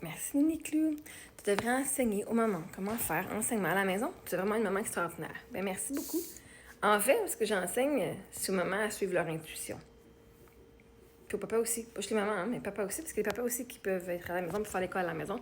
Merci, Niniclou. Tu devrais enseigner aux mamans comment faire enseignement à la maison. Tu es vraiment une maman extraordinaire. Ben, merci beaucoup. En fait, ce que j'enseigne, c'est aux mamans à suivre leur intuition. Puis au papa aussi. Pas chez les mamans, hein, mais papa aussi, parce que les papas aussi qui peuvent être à la maison pour faire l'école à la maison.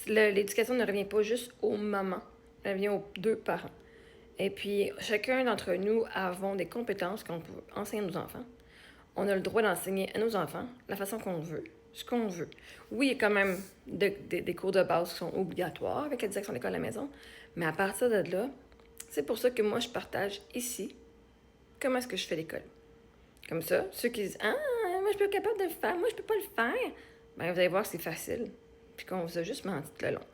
L'éducation ne revient pas juste aux mamans, elle revient aux deux parents. Et puis, chacun d'entre nous avons des compétences qu'on peut enseigner à nos enfants. On a le droit d'enseigner à nos enfants la façon qu'on veut, ce qu'on veut. Oui, il y a quand même des cours de base qui sont obligatoires avec la direction de l'école à la maison, mais à partir de là, c'est pour ça que moi, je partage ici comment est-ce que je fais l'école. Comme ça, ceux qui disent « Ah, moi, je suis pas capable de le faire, moi, je peux pas le faire », ben vous allez voir que c'est facile, puis qu'on vous a juste menti tout le long.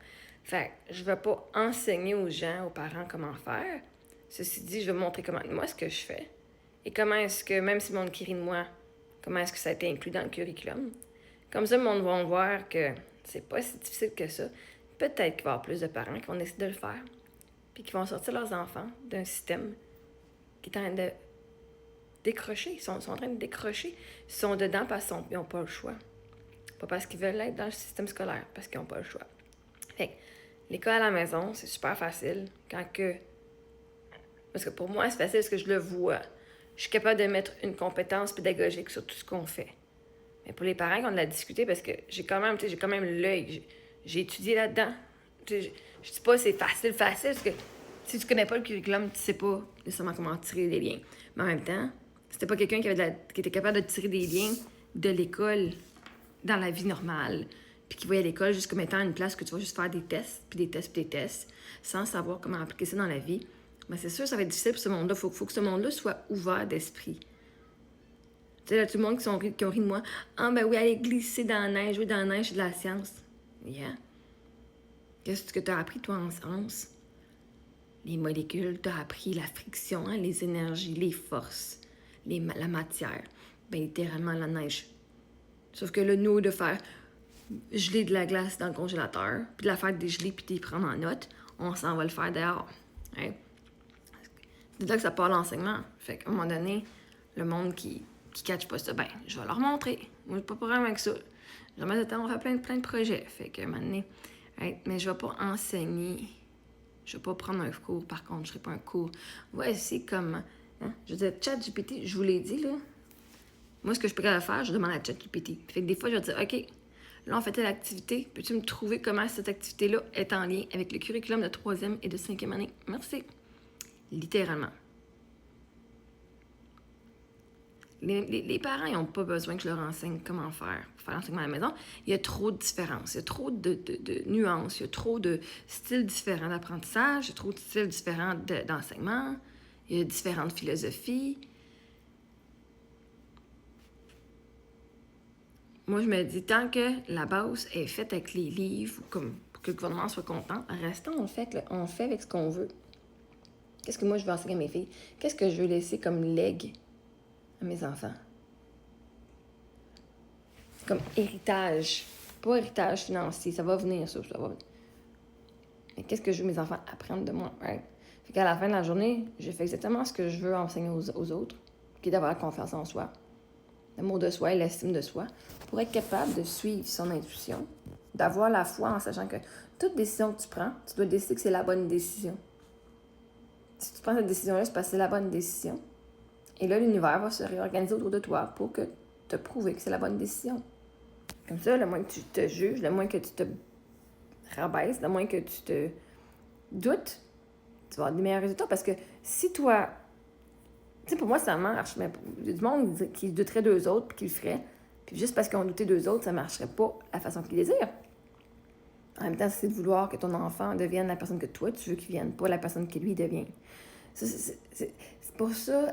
Fait que je vais pas enseigner aux gens, aux parents comment faire. Ceci dit, je vais montrer moi, ce que je fais. Et comment est-ce que, même si le monde crie de moi, comment est-ce que ça a été inclus dans le curriculum. Comme ça, le monde va voir que c'est pas si difficile que ça. Peut-être qu'il va y avoir plus de parents qui vont décider de le faire. Puis qui vont sortir leurs enfants d'un système qui est en train de décrocher. Ils sont en train de décrocher. Ils sont dedans parce qu'ils n'ont pas le choix. Pas parce qu'ils veulent être dans le système scolaire, parce qu'ils n'ont pas le choix. Fait que l'école à la maison, c'est super facile quand que... Parce que pour moi, c'est facile parce que je le vois. Je suis capable de mettre une compétence pédagogique sur tout ce qu'on fait. Mais pour les parents, on l'a discuté parce que j'ai quand même l'œil. J'ai étudié là-dedans. Je dis pas c'est facile, parce que si tu connais pas le curriculum, tu sais pas nécessairement comment tirer des liens. Mais en même temps, c'était pas quelqu'un qui était capable de tirer des liens de l'école dans la vie normale, puis qui voyait l'école juste comme étant une place que tu vas juste faire des tests, puis des tests, puis des tests, sans savoir comment appliquer ça dans la vie, ben c'est sûr ça va être difficile pour ce monde-là. Faut que ce monde-là soit ouvert d'esprit. Tu sais, là, tout le monde qui ont ri de moi. Ah, ben oui, aller glisser dans la neige, jouer dans la neige, c'est de la science. Yeah. Qu'est-ce que tu as appris, toi, en science? Les molécules, tu as appris la friction, hein, les énergies, les forces, la matière. Ben, littéralement, la neige. Sauf que là, nous, de faire geler de la glace dans le congélateur, puis de la faire dégeler, puis de les prendre en note, on s'en va le faire dehors. Hein? C'est là que ça part l'enseignement. Fait qu'à un moment donné, le monde qui catch pas ça, ben, je vais leur montrer. Moi, j'ai pas de problème avec ça. Jamais de temps, on fait plein de projets. Fait qu'à un moment donné, right, mais je vais pas enseigner. Je vais pas prendre un cours, par contre, je ferai pas un cours. Voici comment. Hein? Je veux dire, ChatGPT, je vous l'ai dit, là. Moi, ce que je pourrais faire, je demande à ChatGPT. Fait que des fois, je vais dire, OK, là, on fait telle activité. Peux-tu me trouver comment cette activité-là est en lien avec le curriculum de 3e et de 5e année? Merci. Littéralement. Les parents, ils n'ont pas besoin que je leur enseigne comment faire pour faire l'enseignement à la maison. Il y a trop de différences, il y a trop de nuances, il y a trop de styles différents d'apprentissage, il y a trop de styles différents d'enseignement, il y a différentes philosophies. Moi, je me dis, tant que la base est faite avec les livres, comme pour que le gouvernement soit content, restons, on fait avec ce qu'on veut. Qu'est-ce que moi, je veux enseigner à mes filles? Qu'est-ce que je veux laisser comme legs à mes enfants? Comme héritage. Pas héritage financier, ça va venir, ça va venir. Mais qu'est-ce que je veux que mes enfants apprennent de moi, right? Fait qu'à la fin de la journée, je fais exactement ce que je veux enseigner aux autres, qui est d'avoir la confiance en soi, l'amour de soi et l'estime de soi, pour être capable de suivre son intuition, d'avoir la foi en sachant que toute décision que tu prends, tu dois décider que c'est la bonne décision. Si tu prends cette décision-là, c'est parce que c'est la bonne décision. Et là, l'univers va se réorganiser autour de toi pour te prouver que c'est la bonne décision. Comme ça, le moins que tu te juges, le moins que tu te rabaisses, le moins que tu te doutes, tu vas avoir des meilleurs résultats. Parce que si toi... Tu sais, pour moi, ça marche, mais il y a du monde qui douterait d'eux autres puis qui le ferait. Puis juste parce qu'ils ont douté d'eux autres, ça marcherait pas la façon qu'ils désirent. En même temps, c'est de vouloir que ton enfant devienne la personne que toi, tu veux qu'il vienne, pas la personne que lui devient. C'est pour ça,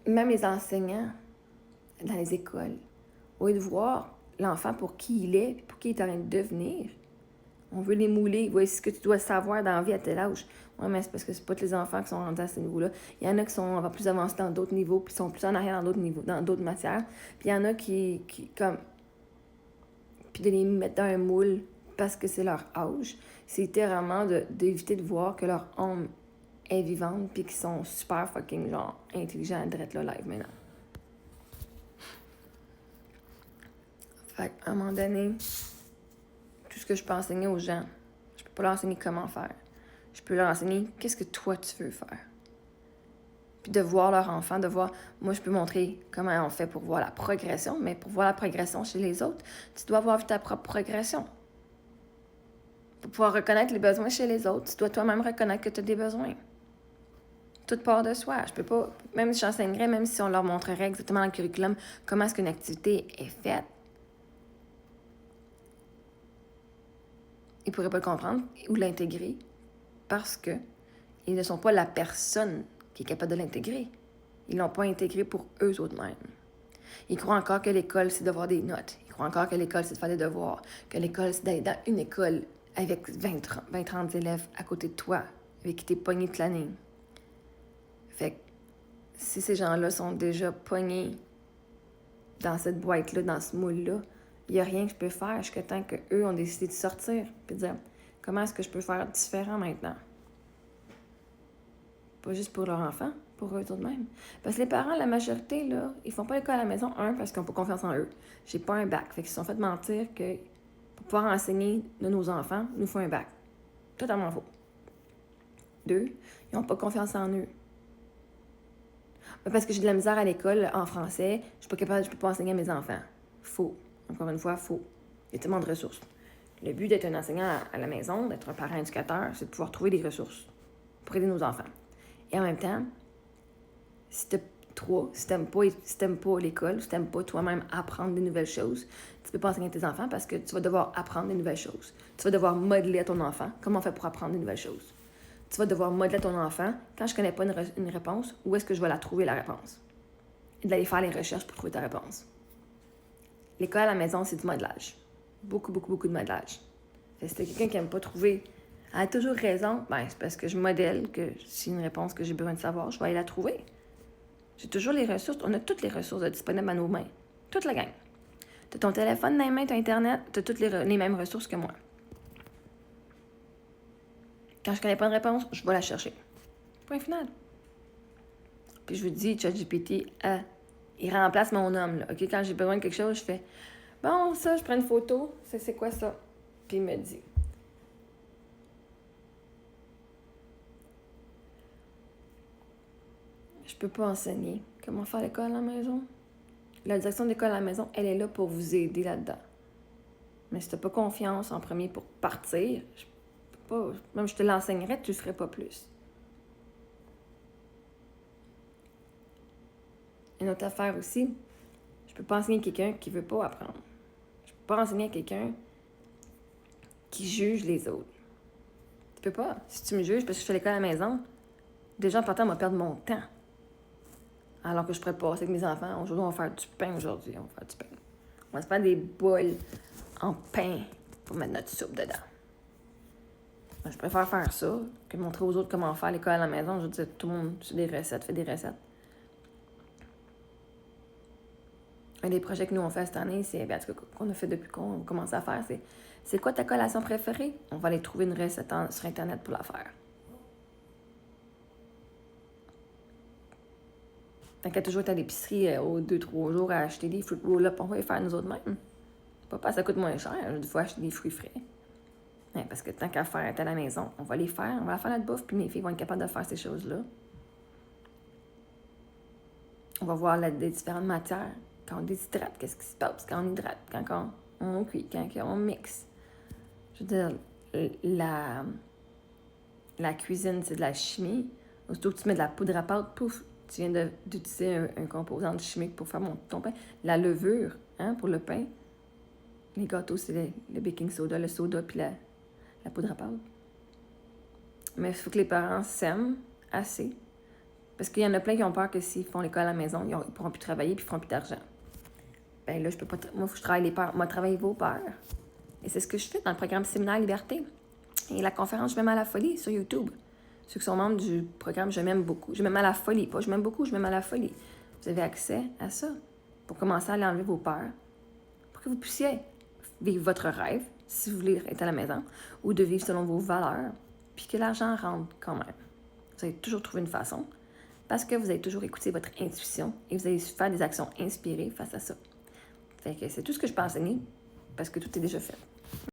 même les enseignants dans les écoles, au lieu de voir l'enfant pour qui il est, pour qui il est en train de devenir, on veut les mouler. Voici ce que tu dois savoir dans la vie à tel âge. Oui, mais c'est parce que c'est pas tous les enfants qui sont rendus à ce niveau-là. Il y en a qui sont plus avancés dans d'autres niveaux, puis sont plus en arrière dans d'autres niveaux, dans d'autres matières. Puis il y en a qui comme... Puis de les mettre dans un moule parce que c'est leur âge, c'est littéralement d'éviter de voir que leur âme est vivante, puis qu'ils sont super fucking, genre, intelligents à drette là, live maintenant. Fait qu'à un moment donné, que je peux enseigner aux gens. Je peux pas leur enseigner comment faire. Je peux leur enseigner qu'est-ce que toi, tu veux faire. Puis de voir leur enfant, de voir... Moi, je peux montrer comment on fait pour voir la progression, mais pour voir la progression chez les autres, tu dois voir ta propre progression. Pour pouvoir reconnaître les besoins chez les autres, tu dois toi-même reconnaître que tu as des besoins. Tout part de soi. Je peux pas... Même si j'enseignerais, même si on leur montrerait exactement dans le curriculum comment est-ce qu'une activité est faite, ils ne pourraient pas le comprendre ou l'intégrer parce que ils ne sont pas la personne qui est capable de l'intégrer. Ils ne l'ont pas intégré pour eux mêmes. Ils croient encore que l'école, c'est d'avoir des notes. Ils croient encore que l'école, c'est de faire des devoirs. Que l'école, c'est d'être dans une école avec 20-30 élèves à côté de toi, avec qui t'es pogné toute l'année. Fait que si ces gens-là sont déjà pognés dans cette boîte-là, dans ce moule-là, il n'y a rien que je peux faire jusqu'à temps qu'eux ont décidé de sortir et de dire comment est-ce que je peux faire différent maintenant? Pas juste pour leur enfant, pour eux tout de même. Parce que les parents, la majorité, là, ils font pas l'école à la maison, parce qu'ils n'ont pas confiance en eux. J'ai pas un bac. Fait qu'ils se sont fait mentir que pour pouvoir enseigner de nos enfants, il nous faut un bac. Totalement faux. 2, ils n'ont pas confiance en eux. Parce que j'ai de la misère à l'école en français, je peux pas enseigner à mes enfants. Faux. Encore une fois, faux. Il y a tellement de ressources. Le but d'être un enseignant à la maison, d'être un parent éducateur, c'est de pouvoir trouver des ressources pour aider nos enfants. Et en même temps, si t'aimes pas l'école, si t'aimes pas toi-même apprendre des nouvelles choses, tu peux pas enseigner à tes enfants parce que tu vas devoir apprendre des nouvelles choses. Tu vas devoir modeler à ton enfant comment on fait pour apprendre des nouvelles choses. Tu vas devoir modeler à ton enfant, quand je connais pas une réponse, où est-ce que je vais la trouver, la réponse? Et d'aller faire les recherches pour trouver ta réponse. L'école à la maison, c'est du modelage. Beaucoup, beaucoup, beaucoup de modelage. Si t'es quelqu'un qui n'aime pas trouver, elle a toujours raison, c'est parce que je modèle que si une réponse que j'ai besoin de savoir, je vais aller la trouver. J'ai toujours les ressources. On a toutes les ressources disponibles à nos mains. Toute la gang. Tu as ton téléphone dans les mains, tu as Internet, tu as toutes les mêmes ressources que moi. Quand je connais pas de réponse, je vais la chercher. Point final. Puis je vous dis, ChatGPT, il remplace mon homme. Là. OK? Quand j'ai besoin de quelque chose, je fais bon, ça, je prends une photo. C'est quoi ça? Puis il me dit. Je peux pas enseigner comment faire l'école à la maison. La direction de l'école à la maison, elle est là pour vous aider là-dedans. Mais si t'as pas confiance en premier pour partir, même je te l'enseignerais, tu le ferais pas plus. Une autre affaire aussi, je peux pas enseigner à quelqu'un qui veut pas apprendre. Je peux pas enseigner à quelqu'un qui juge les autres. Tu peux pas. Si tu me juges parce que je fais l'école à la maison, déjà en partant, on va perdre mon temps. Alors que je pourrais passer avec mes enfants. Aujourd'hui, on va faire du pain aujourd'hui. On va faire du pain. On va se faire des boules en pain pour mettre notre soupe dedans. Je préfère faire ça que de montrer aux autres comment faire l'école à la maison. Je veux dire, tout le monde fait des recettes, fait des recettes. Un des projets que nous on fait cette année, c'est, qu'on a fait depuis qu'on a commencé à faire, c'est quoi ta collation préférée? On va aller trouver une recette sur Internet pour la faire. Tant qu'à toujours être à l'épicerie aux 2-3 jours à acheter des fruits roll-up, on va les faire nous autres mêmes. Pas parce que ça coûte moins cher, il faut acheter des fruits frais. Ouais, parce que tant qu'à faire être à la maison, on va les faire, on va faire notre bouffe, puis mes filles vont être capables de faire ces choses-là. On va voir les différentes matières. Quand on déshydrate, qu'est-ce qui se passe? Quand on hydrate, quand on cuit, quand on mixe. Je veux dire, la cuisine, c'est de la chimie. Aussitôt que tu mets de la poudre à pâte, pouf, tu viens d'utiliser un composant chimique pour faire ton pain. La levure, pour le pain. Les gâteaux, c'est le baking soda, le soda, puis la poudre à pâte. Mais il faut que les parents s'aiment assez. Parce qu'il y en a plein qui ont peur que s'ils font l'école à la maison, ils ne pourront plus travailler puis ils ne feront plus d'argent. Ben là, je peux pas. Moi, il faut que je travaille les peurs. Moi, travailler vos peurs. Et c'est ce que je fais dans le programme Séminaire Liberté. Et la conférence Je m'aime à la folie sur YouTube. Ceux qui sont membres du programme Je m'aime beaucoup. Je m'aime à la folie. Pas Je m'aime beaucoup, Je m'aime à la folie. Vous avez accès à ça pour commencer à aller enlever vos peurs. Pour que vous puissiez vivre votre rêve, si vous voulez être à la maison, ou de vivre selon vos valeurs, puis que l'argent rentre quand même. Vous allez toujours trouver une façon. Parce que vous allez toujours écouter votre intuition et vous allez faire des actions inspirées face à ça. Fait que c'est tout ce que je peux enseigner parce que tout est déjà fait.